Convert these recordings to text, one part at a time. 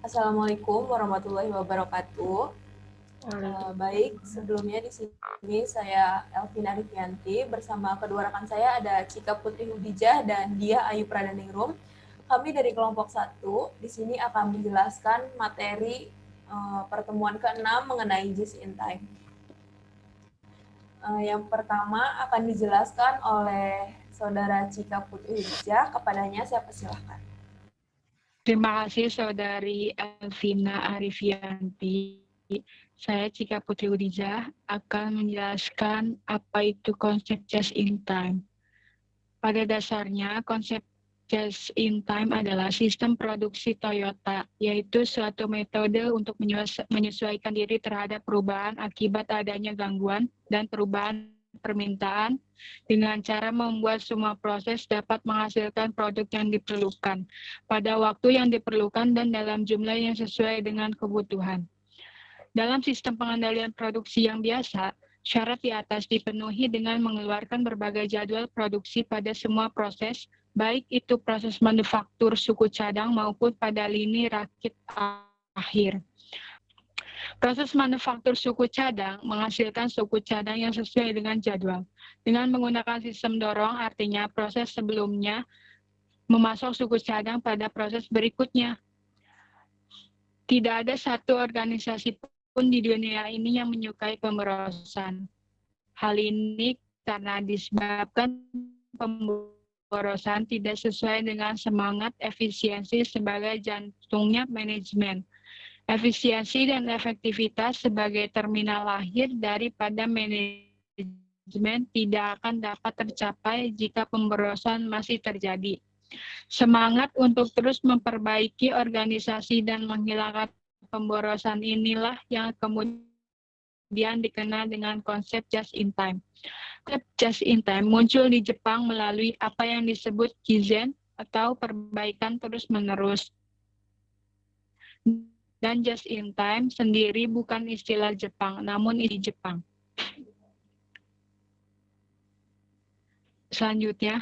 Assalamualaikum warahmatullahi wabarakatuh. Baik, sebelumnya di sini saya Elvina Rifianti bersama kedua rekan saya ada Cika Putri Hudijah dan Dia Ayu Pradaningrum. Kami dari kelompok 1 di sini akan menjelaskan materi pertemuan ke-6 mengenai Just in Time. Yang pertama akan dijelaskan oleh Saudara Cika Putri Hudijah. Kepadanya saya persilahkan. Terima kasih Saudari Elvina Arifianti. Saya Cika Putri Hudijah akan menjelaskan apa itu konsep just in time. Pada dasarnya, konsep just in time adalah sistem produksi Toyota, yaitu suatu metode untuk menyesuaikan diri terhadap perubahan akibat adanya gangguan dan perubahan permintaan dengan cara membuat semua proses dapat menghasilkan produk yang diperlukan pada waktu yang diperlukan dan dalam jumlah yang sesuai dengan kebutuhan. Dalam sistem pengendalian produksi yang biasa, syarat di atas dipenuhi dengan mengeluarkan berbagai jadwal produksi pada semua proses, baik itu proses manufaktur suku cadang maupun pada lini rakit akhir. Proses manufaktur suku cadang menghasilkan suku cadang yang sesuai dengan jadwal. Dengan menggunakan sistem dorong, artinya proses sebelumnya memasok suku cadang pada proses berikutnya. Tidak ada satu organisasi pun di dunia ini yang menyukai pemborosan. Hal ini karena disebabkan pemborosan tidak sesuai dengan semangat efisiensi sebagai jantungnya manajemen. Efisiensi dan efektivitas sebagai terminal lahir daripada manajemen tidak akan dapat tercapai jika pemborosan masih terjadi. Semangat untuk terus memperbaiki organisasi dan menghilangkan pemborosan inilah yang kemudian dikenal dengan konsep just in time. Konsep just in time muncul di Jepang melalui apa yang disebut Kaizen atau perbaikan terus-menerus. Dan just in time sendiri bukan istilah Jepang, namun di Jepang. Selanjutnya,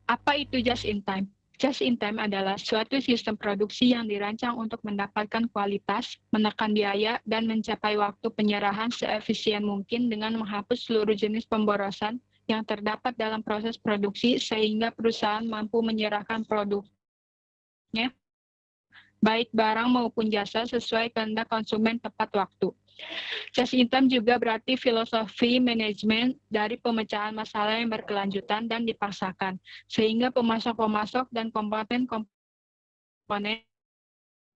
apa itu just in time? Just in time adalah suatu sistem produksi yang dirancang untuk mendapatkan kualitas, menekan biaya, dan mencapai waktu penyerahan seefisien mungkin dengan menghapus seluruh jenis pemborosan yang terdapat dalam proses produksi sehingga perusahaan mampu menyerahkan produknya baik barang maupun jasa sesuai kehendak konsumen tepat waktu. Just in time juga berarti filosofi manajemen dari pemecahan masalah yang berkelanjutan dan dipaksakan, sehingga pemasok-pemasok dan komponen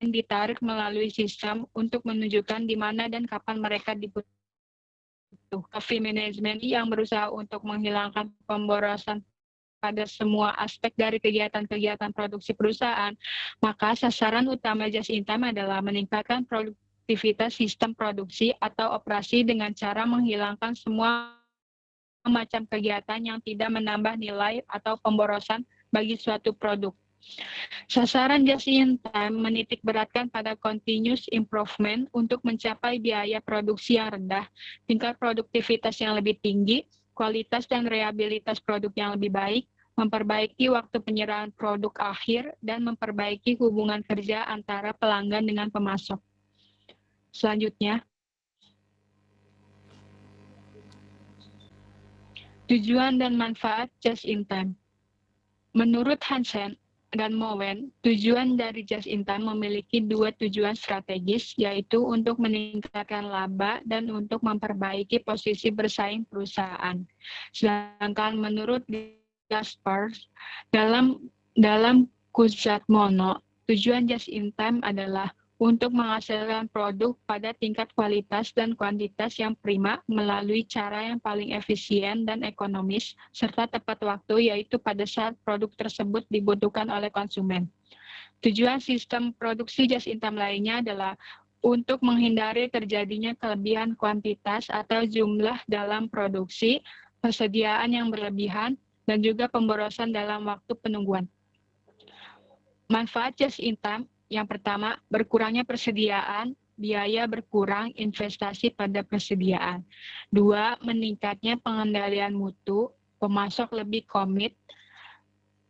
ditarik melalui sistem untuk menunjukkan di mana dan kapan mereka dibutuhkan. Filosofi manajemen yang berusaha untuk menghilangkan pemborosan pada semua aspek dari kegiatan-kegiatan produksi perusahaan, maka sasaran utama just in time adalah meningkatkan produktivitas sistem produksi atau operasi dengan cara menghilangkan semua macam kegiatan yang tidak menambah nilai atau pemborosan bagi suatu produk. Sasaran just in time menitik beratkan pada continuous improvement untuk mencapai biaya produksi yang rendah, tingkat produktivitas yang lebih tinggi, kualitas dan reliabilitas produk yang lebih baik, memperbaiki waktu penyerahan produk akhir, dan memperbaiki hubungan kerja antara pelanggan dengan pemasok. Selanjutnya, tujuan dan manfaat just in time. Menurut Hansen dan Mowen, tujuan dari just in time memiliki dua tujuan strategis, yaitu untuk meningkatkan laba dan untuk memperbaiki posisi bersaing perusahaan. Sedangkan menurut Gaspars, dalam Kuzat Mono, tujuan just in time adalah untuk menghasilkan produk pada tingkat kualitas dan kuantitas yang prima melalui cara yang paling efisien dan ekonomis serta tepat waktu, yaitu pada saat produk tersebut dibutuhkan oleh konsumen. Tujuan sistem produksi just in time lainnya adalah untuk menghindari terjadinya kelebihan kuantitas atau jumlah dalam produksi, persediaan yang berlebihan, dan juga pemborosan dalam waktu penungguan. Manfaat just in time, yang pertama, berkurangnya persediaan, biaya berkurang, investasi pada persediaan. Dua, meningkatnya pengendalian mutu, pemasok lebih komit,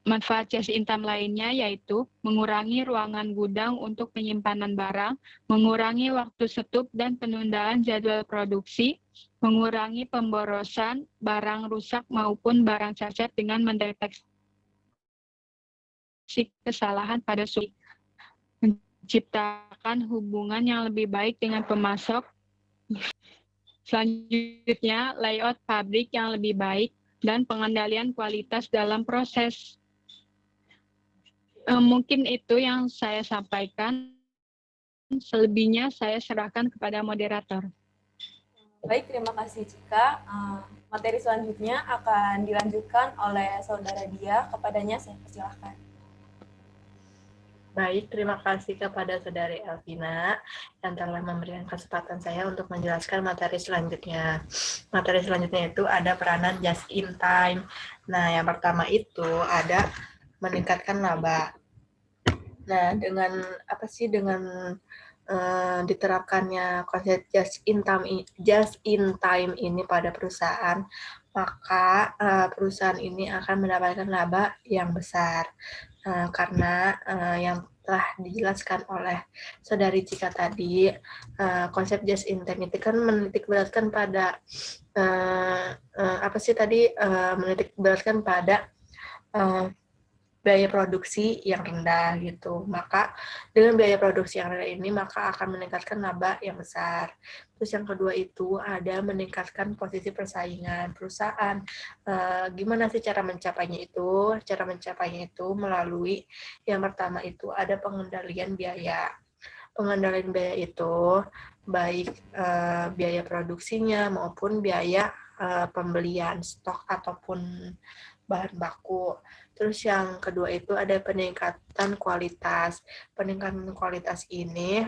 Manfaat just in time lainnya yaitu mengurangi ruangan gudang untuk penyimpanan barang, mengurangi waktu stuck dan penundaan jadwal produksi, mengurangi pemborosan barang rusak maupun barang cacat dengan mendeteksi kesalahan pada suhu, menciptakan hubungan yang lebih baik dengan pemasok. Selanjutnya, layout pabrik yang lebih baik dan pengendalian kualitas dalam proses. Mungkin itu yang saya sampaikan. Selebihnya saya serahkan kepada moderator. Baik, terima kasih Cika. Materi selanjutnya akan dilanjutkan oleh saudara Dia. Kepadanya saya persilahkan. Baik, terima kasih kepada Saudari Elvina yang telah memberikan kesempatan saya untuk menjelaskan materi selanjutnya. Materi selanjutnya itu ada peranan just in time. Nah, yang pertama itu ada meningkatkan laba. Nah, dengan diterapkannya konsep just in time ini pada perusahaan, maka perusahaan ini akan mendapatkan laba yang besar. Karena yang telah dijelaskan oleh Saudari Cika tadi, konsep just in time itu kan menitik beratkan pada menitik beratkan pada biaya produksi yang rendah gitu. Maka dengan biaya produksi yang rendah ini maka akan meningkatkan laba yang besar. Terus yang kedua itu ada meningkatkan posisi persaingan perusahaan. Gimana sih cara mencapainya itu? Cara mencapainya itu melalui yang pertama itu ada pengendalian biaya. Pengendalian biaya itu baik biaya produksinya maupun biaya pembelian stok ataupun bahan baku. Terus yang kedua itu ada peningkatan kualitas. Peningkatan kualitas ini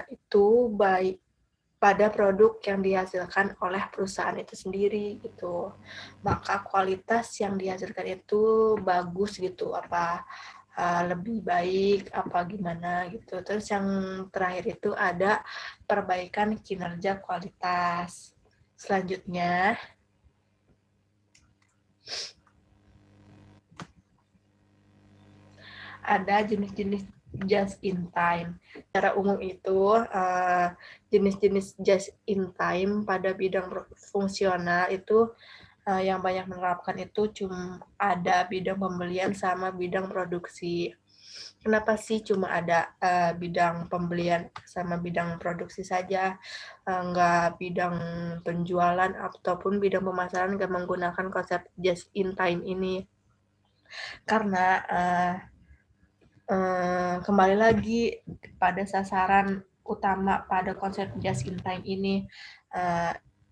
itu baik pada produk yang dihasilkan oleh perusahaan itu sendiri gitu. Maka kualitas yang dihasilkan itu bagus gitu, apa lebih baik apa gimana gitu. Terus yang terakhir itu ada perbaikan kinerja kualitas. Selanjutnya ada jenis-jenis just in time. Secara umum itu jenis-jenis just in time pada bidang fungsional itu yang banyak menerapkan itu cuma ada bidang pembelian sama bidang produksi. Kenapa sih cuma ada bidang pembelian sama bidang produksi saja, nggak bidang penjualan ataupun bidang pemasaran nggak menggunakan konsep just in time ini? Karena kembali lagi pada sasaran utama pada konsep just in time ini,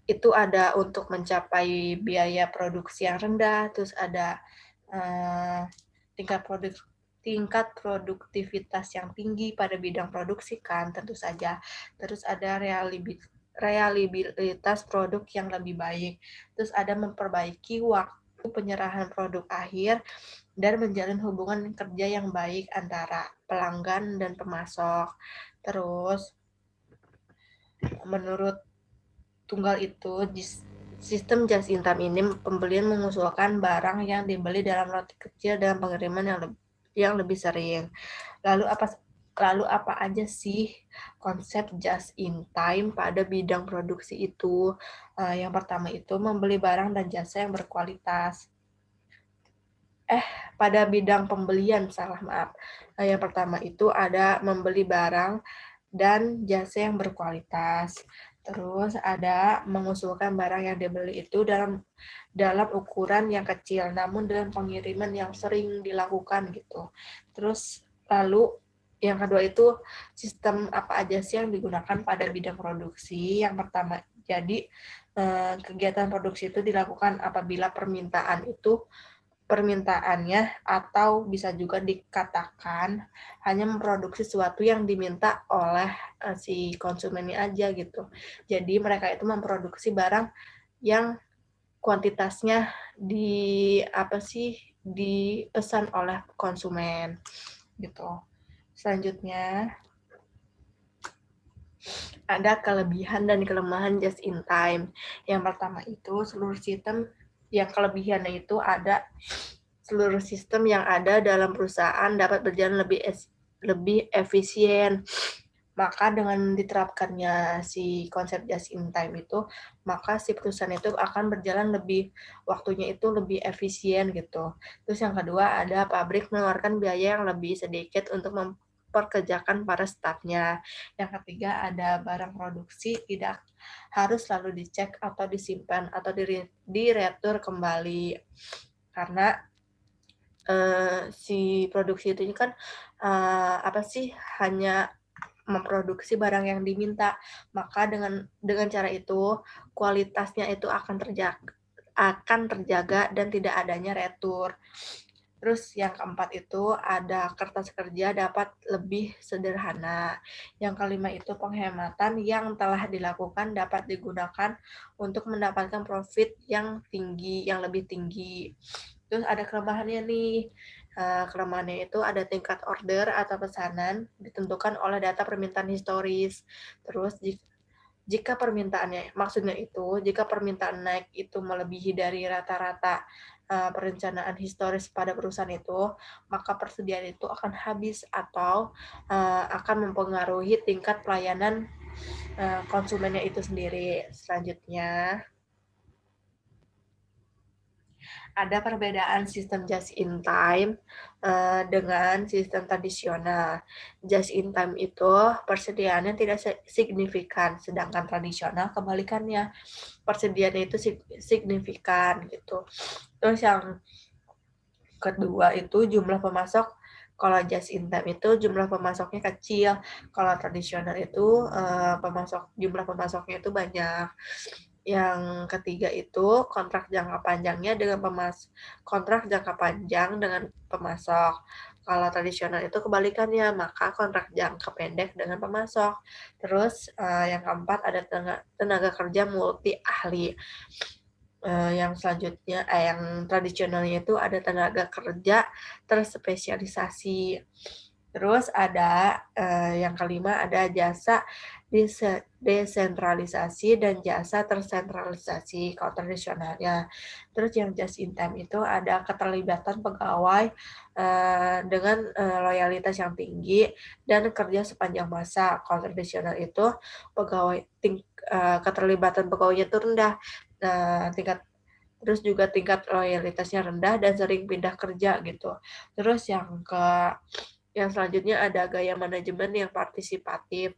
itu ada untuk mencapai biaya produksi yang rendah, terus ada tingkat produktivitas yang tinggi pada bidang produksi kan tentu saja, terus ada reliabilitas produk yang lebih baik, terus ada memperbaiki waktu penyerahan produk akhir, dan menjalin hubungan kerja yang baik antara pelanggan dan pemasok. Terus, menurut tunggal itu, sistem just in time ini pembelian mengusulkan barang yang dibeli dalam roti kecil dan pengiriman yang lebih sering. Lalu apa aja sih konsep just in time pada bidang produksi itu? Yang pertama itu membeli barang dan jasa yang berkualitas. Pada bidang pembelian, yang pertama itu ada membeli barang dan jasa yang berkualitas. Terus ada mengusulkan barang yang dibeli itu dalam ukuran yang kecil, namun dengan pengiriman yang sering dilakukan gitu. Terus lalu yang kedua itu sistem apa aja sih yang digunakan pada bidang produksi. Yang pertama, jadi kegiatan produksi itu dilakukan apabila permintaannya atau bisa juga dikatakan hanya memproduksi sesuatu yang diminta oleh si konsumennya aja gitu. Jadi mereka itu memproduksi barang yang kuantitasnya dipesan oleh konsumen gitu. Selanjutnya ada kelebihan dan kelemahan just in time. Yang pertama itu seluruh sistem Yang kelebihannya itu ada seluruh sistem yang ada dalam perusahaan dapat berjalan lebih efisien. Maka dengan diterapkannya si konsep just in time itu, maka si perusahaan itu akan berjalan waktunya itu lebih efisien gitu. Terus yang kedua ada pabrik mengeluarkan biaya yang lebih sedikit untuk memperkerjakan para stafnya. Yang ketiga ada barang produksi tidak harus selalu dicek atau disimpan atau diretur kembali. Karena si produksi itu kan hanya memproduksi barang yang diminta, maka dengan cara itu kualitasnya itu akan terjaga dan tidak adanya retur. Terus yang keempat itu ada kertas kerja dapat lebih sederhana. Yang kelima itu penghematan yang telah dilakukan dapat digunakan untuk mendapatkan profit yang lebih tinggi. Terus ada kelemahannya nih. Kelemahannya itu ada tingkat order atau pesanan ditentukan oleh data permintaan historis. Terus jika permintaan naik itu melebihi dari rata-rata perencanaan historis pada perusahaan itu, maka persediaan itu akan habis atau akan mempengaruhi tingkat pelayanan konsumennya itu sendiri. Selanjutnya, ada perbedaan sistem just in time dengan sistem tradisional. Just in time itu persediaannya tidak signifikan, sedangkan tradisional kebalikannya, persediaannya itu signifikan gitu. Terus yang kedua itu jumlah pemasok. Kalau just in time itu jumlah pemasoknya kecil, kalau tradisional itu jumlah pemasoknya itu banyak. Yang ketiga itu kontrak jangka panjang dengan pemasok. Kalau tradisional itu kebalikannya, maka kontrak jangka pendek dengan pemasok. Terus yang keempat ada tenaga kerja multi ahli. Yang selanjutnya, yang tradisionalnya itu ada tenaga kerja terspesialisasi. Terus ada yang kelima ada jasa desentralisasi dan jasa tersentralisasi kalau tradisionalnya. Terus yang just in time itu ada keterlibatan pegawai dengan loyalitas yang tinggi dan kerja sepanjang masa. Kalau tradisional itu keterlibatan pegawainya itu rendah. Terus juga tingkat loyalitasnya rendah dan sering pindah kerja gitu. Terus yang selanjutnya ada gaya manajemen yang partisipatif.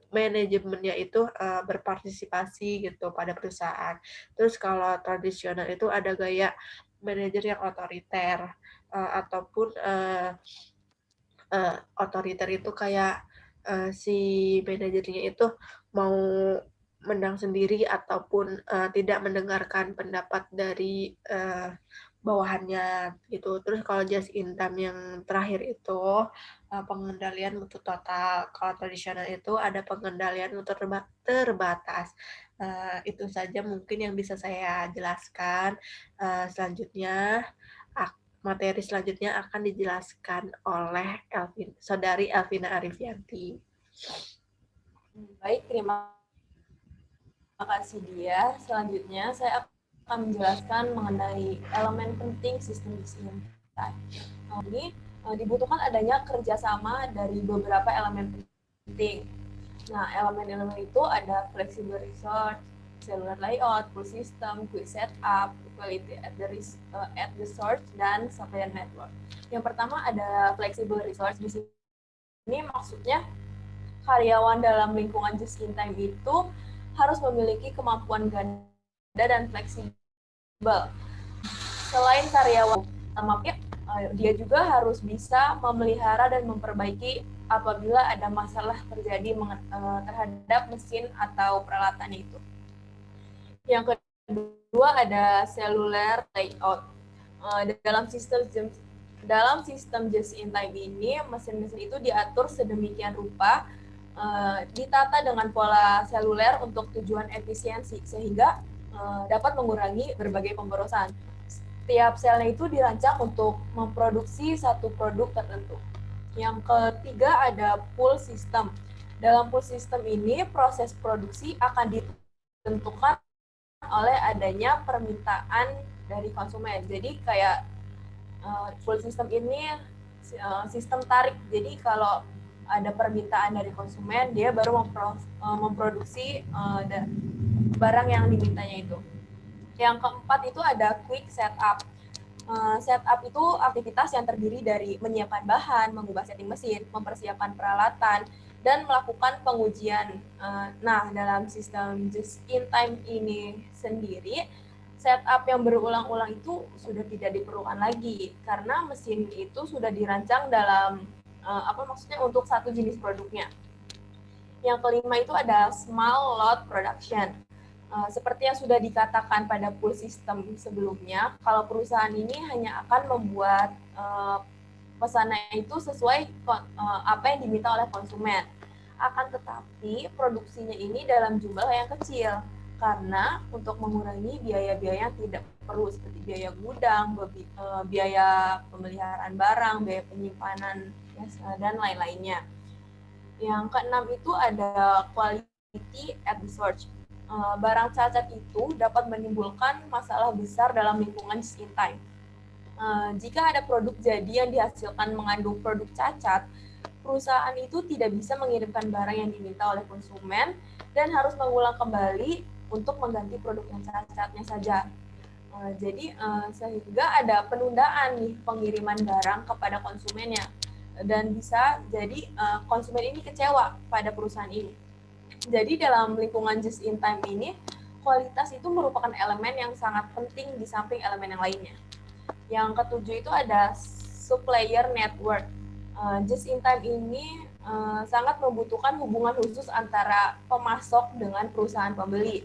Manajemennya itu berpartisipasi gitu pada perusahaan. Terus kalau tradisional itu ada gaya manajer yang otoriter ataupun otoriter itu kayak si manajernya itu mau menang sendiri ataupun tidak mendengarkan pendapat dari bawahannya gitu. Terus kalau just in time yang terakhir itu pengendalian mutu total. Kalau tradisional itu ada pengendalian mutu terbatas. Itu saja mungkin yang bisa saya jelaskan. Selanjutnya materi selanjutnya akan dijelaskan oleh Saudari Elvina Arifianti. Baik, terima kasih dia. Selanjutnya saya akan menjelaskan mengenai elemen penting sistem just-in time. Ini dibutuhkan adanya kerjasama dari beberapa elemen penting. Nah, elemen-elemen itu ada flexible resource, cellular layout, full system, quick setup, quality at the source, dan supplier network. Yang pertama ada flexible resource. Di sini maksudnya karyawan dalam lingkungan just in time itu harus memiliki kemampuan ganda dan fleksibel. Selain karyawan, dia juga harus bisa memelihara dan memperbaiki apabila ada masalah terjadi terhadap mesin atau peralatan itu. Yang kedua ada cellular layout. Dalam sistem just in time ini, mesin-mesin itu diatur sedemikian rupa, ditata dengan pola seluler untuk tujuan efisiensi, sehingga dapat mengurangi berbagai pemborosan. Setiap selnya itu dirancang untuk memproduksi satu produk tertentu. Yang ketiga ada pull system. Dalam pull system ini, proses produksi akan ditentukan oleh adanya permintaan dari konsumen. Jadi kayak full system ini sistem tarik. Jadi kalau ada permintaan dari konsumen, dia baru memproduksi barang yang dimintanya itu. Yang keempat itu ada quick setup. Setup itu aktivitas yang terdiri dari menyiapkan bahan, mengubah setting mesin, mempersiapkan peralatan, dan melakukan pengujian. Nah, dalam sistem just in time ini sendiri, setup yang berulang-ulang itu sudah tidak diperlukan lagi karena mesin itu sudah dirancang dalam untuk satu jenis produknya. Yang kelima itu ada small lot production. Seperti yang sudah dikatakan pada full system sebelumnya, kalau perusahaan ini hanya akan membuat pesanan itu sesuai apa yang diminta oleh konsumen. Akan tetapi produksinya ini dalam jumlah yang kecil, karena untuk mengurangi biaya-biaya yang tidak perlu seperti biaya gudang, biaya pemeliharaan barang, biaya penyimpanan, dan lain-lainnya. Yang keenam itu ada quality at the source. Barang cacat itu dapat menimbulkan masalah besar dalam lingkungan just in time. Jika ada produk jadi yang dihasilkan mengandung produk cacat, perusahaan itu tidak bisa mengirimkan barang yang diminta oleh konsumen dan harus mengulang kembali untuk mengganti produk yang cacatnya saja. Jadi sehingga ada penundaan nih pengiriman barang kepada konsumennya dan bisa jadi konsumen ini kecewa pada perusahaan ini. Jadi dalam lingkungan just in time ini, kualitas itu merupakan elemen yang sangat penting di samping elemen yang lainnya. Yang ketujuh itu ada supplier network. Just in time ini sangat membutuhkan hubungan khusus antara pemasok dengan perusahaan pembeli,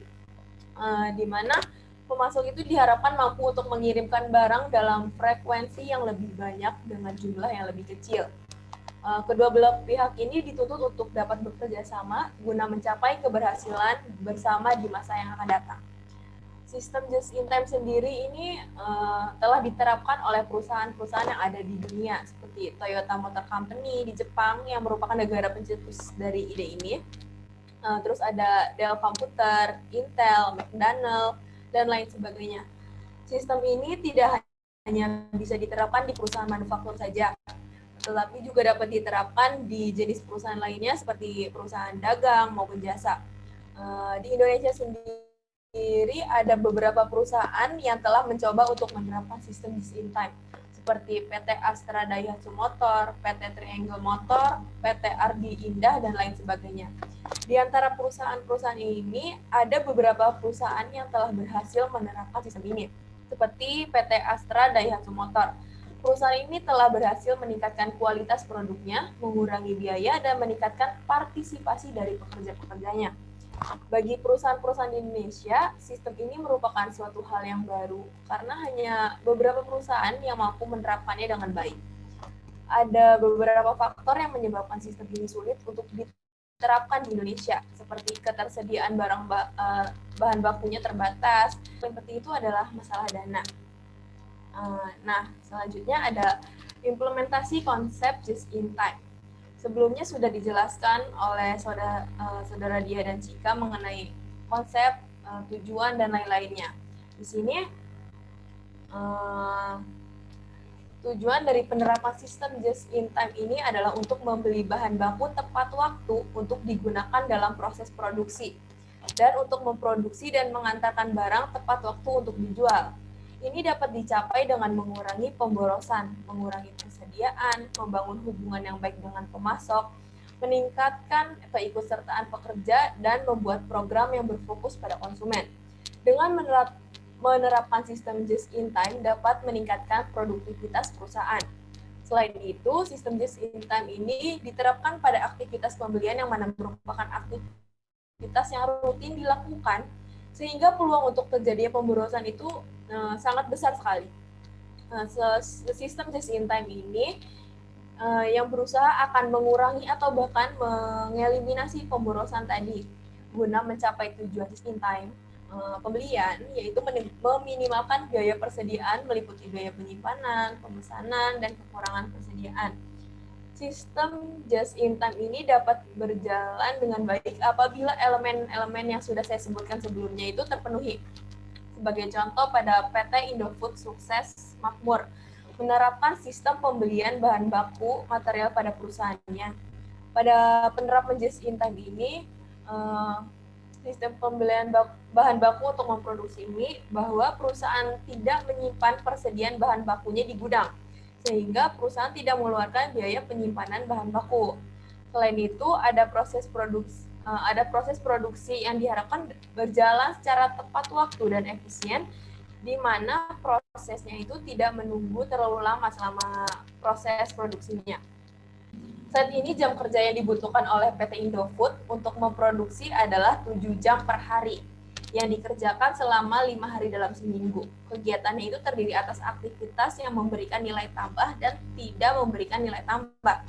di mana pemasok itu diharapkan mampu untuk mengirimkan barang dalam frekuensi yang lebih banyak dengan jumlah yang lebih kecil. Kedua belah pihak ini dituntut untuk dapat bekerja sama guna mencapai keberhasilan bersama di masa yang akan datang. Sistem just in time sendiri ini telah diterapkan oleh perusahaan-perusahaan yang ada di dunia seperti Toyota Motor Company di Jepang yang merupakan negara pencetus dari ide ini. Terus ada Dell Computer, Intel, McDonald, dan lain sebagainya. Sistem ini tidak hanya bisa diterapkan di perusahaan manufaktur saja, tetapi juga dapat diterapkan di jenis perusahaan lainnya seperti perusahaan dagang maupun jasa. Di Indonesia sendiri ada beberapa perusahaan yang telah mencoba untuk menerapkan sistem just in time, seperti PT Astra Daihatsu Motor, PT Triangle Motor, PT Ardi Indah, dan lain sebagainya. Di antara perusahaan-perusahaan ini, ada beberapa perusahaan yang telah berhasil menerapkan sistem ini, seperti PT Astra Daihatsu Motor. Perusahaan ini telah berhasil meningkatkan kualitas produknya, mengurangi biaya, dan meningkatkan partisipasi dari pekerja-pekerjanya. Bagi perusahaan-perusahaan di Indonesia, sistem ini merupakan suatu hal yang baru, karena hanya beberapa perusahaan yang mampu menerapkannya dengan baik. Ada beberapa faktor yang menyebabkan sistem ini sulit untuk diterapkan di Indonesia, seperti ketersediaan bahan bakunya terbatas. Yang penting itu adalah masalah dana. Nah, selanjutnya ada implementasi konsep just in time. Sebelumnya sudah dijelaskan oleh saudara Dia dan Cika mengenai konsep, tujuan, dan lain-lainnya. Di sini tujuan dari penerapan sistem just in time ini adalah untuk membeli bahan baku tepat waktu untuk digunakan dalam proses produksi dan untuk memproduksi dan mengantarkan barang tepat waktu untuk dijual. Ini dapat dicapai dengan mengurangi pemborosan, mengurangi persediaan, membangun hubungan yang baik dengan pemasok, meningkatkan keikutsertaan pekerja, dan membuat program yang berfokus pada konsumen. Dengan menerapkan sistem just in time dapat meningkatkan produktivitas perusahaan. Selain itu, sistem just in time ini diterapkan pada aktivitas pembelian yang mana merupakan aktivitas yang rutin dilakukan, sehingga peluang untuk terjadinya pemborosan itu sangat besar sekali. Sistem just in time ini yang berusaha akan mengurangi atau bahkan mengeliminasi pemborosan tadi guna mencapai tujuan just in time pembelian, yaitu meminimalkan biaya persediaan meliputi biaya penyimpanan, pemesanan, dan kekurangan persediaan. Sistem just in time ini dapat berjalan dengan baik apabila elemen-elemen yang sudah saya sebutkan sebelumnya itu terpenuhi. Sebagai contoh pada PT Indofood Sukses Makmur menerapkan sistem pembelian bahan baku material pada perusahaannya. Pada penerapan just in time ini, sistem pembelian bahan baku untuk memproduksi mie, bahwa perusahaan tidak menyimpan persediaan bahan bakunya di gudang, sehingga perusahaan tidak mengeluarkan biaya penyimpanan bahan baku. Selain itu, ada proses produksi yang diharapkan berjalan secara tepat waktu dan efisien, di mana prosesnya itu tidak menunggu terlalu lama selama proses produksinya. Saat ini jam kerja yang dibutuhkan oleh PT Indofood untuk memproduksi adalah 7 jam per hari, yang dikerjakan selama 5 hari dalam seminggu. Kegiatannya itu terdiri atas aktivitas yang memberikan nilai tambah dan tidak memberikan nilai tambah.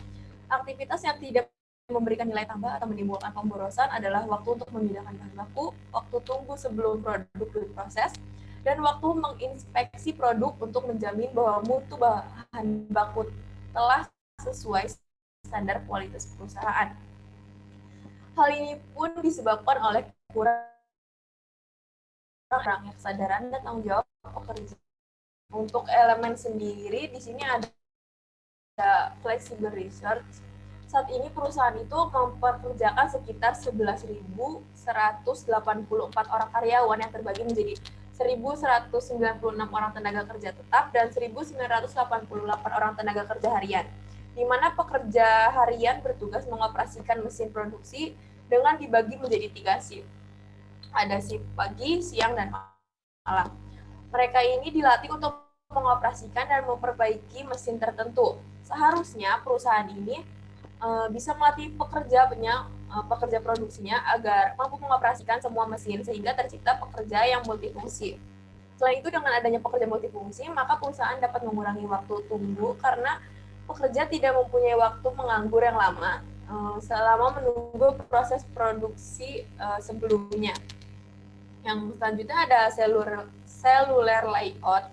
Aktivitas yang tidak memberikan nilai tambah atau menimbulkan pemborosan adalah waktu untuk memindahkan bahan baku, waktu tunggu sebelum produk diproses, dan waktu menginspeksi produk untuk menjamin bahwa mutu bahan baku telah sesuai standar kualitas perusahaan. Hal ini pun disebabkan oleh kurangnya kesadaran dan tanggung jawab pekerja. Untuk elemen sendiri, di sini ada flexible research. Saat ini perusahaan itu mempekerjakan sekitar 11.184 orang karyawan yang terbagi menjadi 1.196 orang tenaga kerja tetap dan 1.988 orang tenaga kerja harian, di mana pekerja harian bertugas mengoperasikan mesin produksi dengan dibagi menjadi 3 shift. Ada shift pagi, siang, dan malam. Mereka ini dilatih untuk mengoperasikan dan memperbaiki mesin tertentu. Seharusnya perusahaan ini bisa melatih pekerja produksinya agar mampu mengoperasikan semua mesin sehingga tercipta pekerja yang multifungsi. Selain itu, dengan adanya pekerja multifungsi, maka perusahaan dapat mengurangi waktu tunggu karena pekerja tidak mempunyai waktu menganggur yang lama selama menunggu proses produksi sebelumnya. Yang selanjutnya ada cellular layout.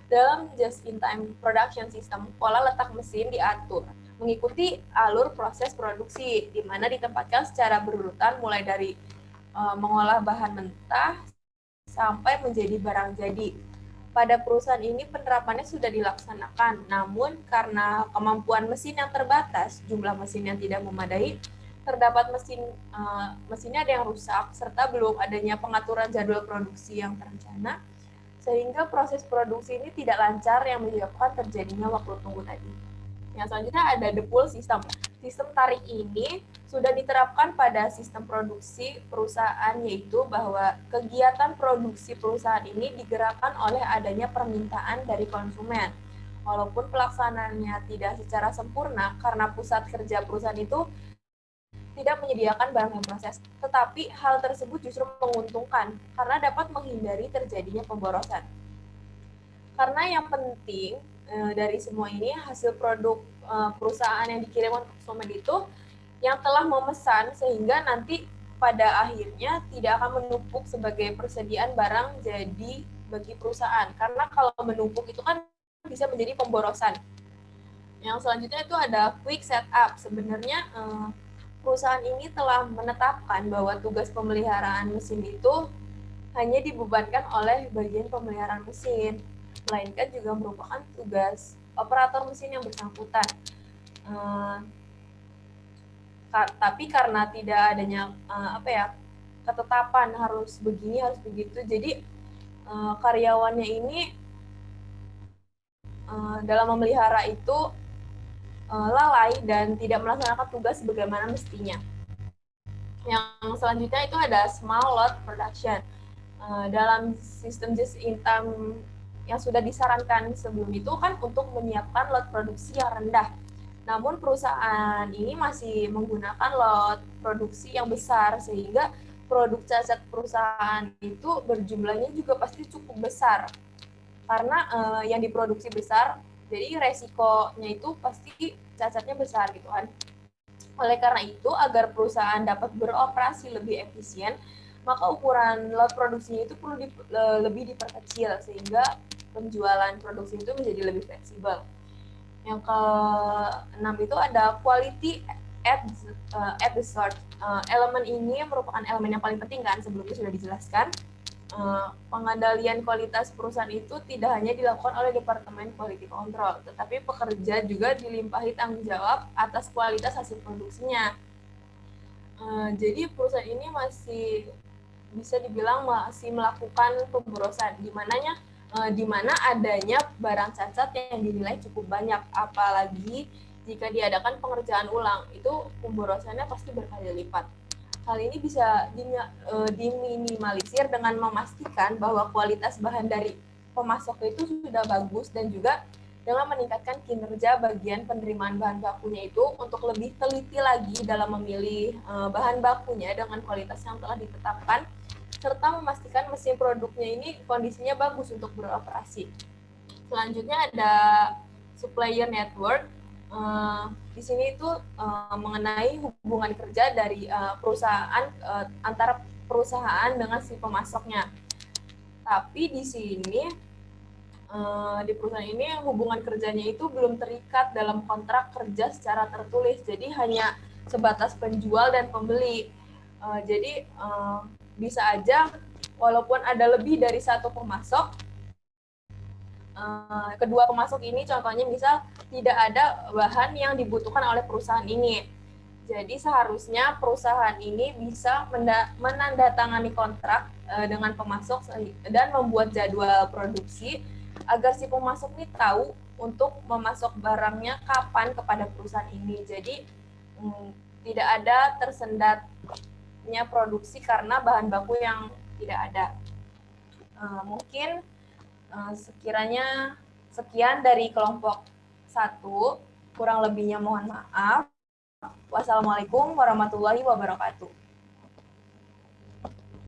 Dalam just-in-time production system, pola letak mesin diatur mengikuti alur proses produksi, di mana ditempatkan secara berurutan mulai dari mengolah bahan mentah sampai menjadi barang jadi. Pada perusahaan ini penerapannya sudah dilaksanakan, namun karena kemampuan mesin yang terbatas, jumlah mesin yang tidak memadai, terdapat mesinnya ada yang rusak, serta belum adanya pengaturan jadwal produksi yang terencana, sehingga proses produksi ini tidak lancar yang menyebabkan terjadinya waktu tunggu tadi. Yang selanjutnya ada the pull system. Sistem tarik ini sudah diterapkan pada sistem produksi perusahaan, yaitu bahwa kegiatan produksi perusahaan ini digerakkan oleh adanya permintaan dari konsumen. Walaupun pelaksanaannya tidak secara sempurna karena pusat kerja perusahaan itu tidak menyediakan barang yang proses, tetapi hal tersebut justru menguntungkan karena dapat menghindari terjadinya pemborosan. Karena yang penting dari semua ini, hasil produk perusahaan yang dikirimkan ke konsumen itu yang telah memesan, sehingga nanti pada akhirnya tidak akan menumpuk sebagai persediaan barang jadi bagi perusahaan. Karena kalau menumpuk itu kan bisa menjadi pemborosan. Yang selanjutnya itu ada quick setup. Sebenarnya perusahaan ini telah menetapkan bahwa tugas pemeliharaan mesin itu hanya dibebankan oleh bagian pemeliharaan mesin, melainkan juga merupakan tugas operator mesin yang bersangkutan. Tapi karena tidak adanya ketetapan harus begini, harus begitu, jadi karyawannya ini dalam memelihara itu lalai dan tidak melaksanakan tugas sebagaimana mestinya. Yang selanjutnya itu ada small lot production. Dalam sistem just in time yang sudah disarankan sebelum itu kan untuk menyiapkan lot produksi yang rendah. Namun perusahaan ini masih menggunakan lot produksi yang besar, sehingga produk cacat perusahaan itu berjumlahnya juga pasti cukup besar. Karena yang diproduksi besar, jadi resikonya itu pasti cacatnya besar gitu kan. Oleh karena itu, agar perusahaan dapat beroperasi lebih efisien, maka ukuran lot produksinya itu perlu lebih diperkecil sehingga penjualan produksi itu menjadi lebih fleksibel. Yang ke-6 itu ada quality at the start. Elemen ini merupakan elemen yang paling penting kan, sebelumnya sudah dijelaskan. Pengendalian kualitas perusahaan itu tidak hanya dilakukan oleh Departemen Quality Control, tetapi pekerja juga dilimpahi tanggung jawab atas kualitas hasil produksinya. Jadi perusahaan ini masih bisa dibilang masih melakukan pemborosan, di mana adanya barang cacat yang dinilai cukup banyak, apalagi jika diadakan pengerjaan ulang, itu pemborosannya pasti berkali lipat. Hal ini bisa diminimalisir dengan memastikan bahwa kualitas bahan dari pemasok itu sudah bagus dan juga dengan meningkatkan kinerja bagian penerimaan bahan bakunya itu untuk lebih teliti lagi dalam memilih bahan bakunya dengan kualitas yang telah ditetapkan, serta memastikan mesin produknya ini kondisinya bagus untuk beroperasi. Selanjutnya ada supplier network. Di sini itu mengenai hubungan kerja dari perusahaan antara perusahaan dengan si pemasoknya. Tapi di sini di perusahaan ini hubungan kerjanya itu belum terikat dalam kontrak kerja secara tertulis, jadi hanya sebatas penjual dan pembeli. Jadi bisa aja walaupun ada lebih dari satu pemasok, kedua pemasok ini contohnya misal tidak ada bahan yang dibutuhkan oleh perusahaan ini. Jadi seharusnya perusahaan ini bisa menandatangani kontrak dengan pemasok dan membuat jadwal produksi agar si pemasok ini tahu untuk memasok barangnya kapan kepada perusahaan ini. Jadi tidak ada tersendatnya produksi karena bahan baku yang tidak ada. Mungkin sekiranya sekian dari kelompok 1, kurang lebihnya mohon maaf. Wassalamualaikum warahmatullahi wabarakatuh.